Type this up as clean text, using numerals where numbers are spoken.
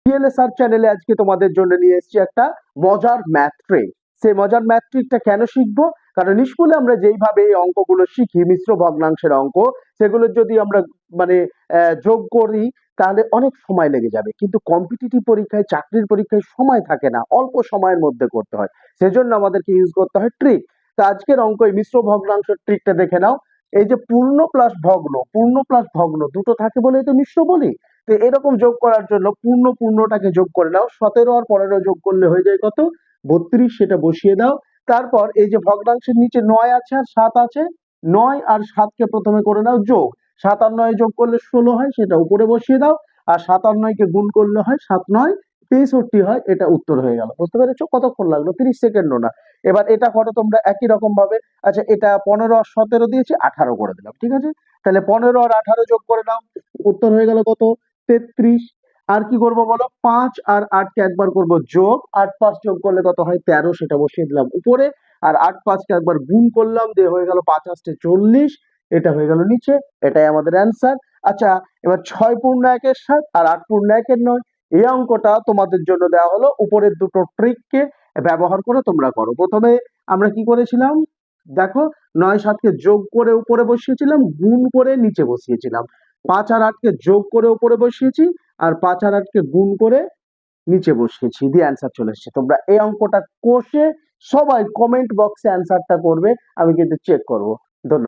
টিএলএসআর চ্যানেলে আজকে তোমাদের জন্য নিয়ে এসেছি একটা মজার ম্যাথ ট্রিক। সেই মজার ম্যাথ ট্রিকটা কেন শিখবো? কারণ স্কুলে আমরা যেইভাবে এই অঙ্কগুলো শিখি, মিশ্র ভগ্নাংশের অঙ্ক, সেগুলো যদি আমরা মানে যোগ করি তাহলে অনেক সময় লেগে যাবে। কিন্তু কম্পিটিটিভ পরীক্ষায়, চাকরির পরীক্ষায় সময় থাকে না, অল্প সময়ের মধ্যে করতে হয়। সেজন্য আমাদেরকে ইউজ করতে হয় ট্রিক। তো আজকের অঙ্ক এই মিশ্র ভগ্নাংশের ট্রিকটা দেখে নাও। এই যে পূর্ণ প্লাস ভগ্ন, পূর্ণ প্লাস ভগ্ন দুটো থাকে বলেই তো মিশ্র বলি। তো এরকম যোগ করার জন্য পূর্ণটাকে যোগ করে নাও। 17 আর 15 যোগ করলে হয়ে যায় কত? 32। সেটা বসিয়ে দাও। তারপর এই যে ভগ্নাংশের নিচে 9 আছে আর 7 আছে, 9 আর 7 কে প্রথমে করে নাও যোগ। 7 আর 9 যোগ করলে 16 হয়, সেটা উপরে বসিয়ে দাও। আর 7 আর 9 কে গুণ করলে হয় 7 9 63 হয়। এটা উত্তর হয়ে গেল। বুঝতে পেরেছো? কতক্ষণ লাগলো? 30 সেকেন্ডও না। এবার এটা করো তোমরা একই রকম ভাবে। আচ্ছা, এটা 15 আর 17 দিয়েছি, 18 করে দিলাম। ঠিক আছে? তাহলে 15 আর 18 যোগ করে নাও। উত্তর হয়ে গেল কত? 33। আর কি করব বলো? 5 আর 8 কে একবার করব যোগ। 8 5 যোগ করলে কত হয়? 13। সেটা বসিয়ে দিলাম উপরে। আর 8 5 কে একবার গুণ করলাম, দিয়ে হয়ে গেল 5 8 40। এটা হয়ে গেল নিচে। এটাই আমাদের অ্যান্সার। আচ্ছা, এবার 6 পূর্ণ 1 এর 7 আর 8 পূর্ণ 1 এর 9। এই অঙ্কটা তোমাদের জন্য দেওয়া হলো। উপরের দুটো ট্রিককে ব্যবহার করে তোমরা করো। প্রথমে আমরা কি করেছিলাম দেখো, 9 7 কে যোগ করে উপরে বসিয়েছিলাম, গুণ করে নিচে বসিয়েছিলাম। 5 আর 8 কে যোগ করে উপরে বসিয়েছি, আর 5 আর 8 কে গুণ করে নিচে বসিয়েছি, দিয়ে অ্যান্সার চলে এসেছে। তোমরা এই অঙ্কটা কষে সবাই কমেন্ট বক্সে অ্যান্সারটা করবে, আমি কিন্তু চেক করব।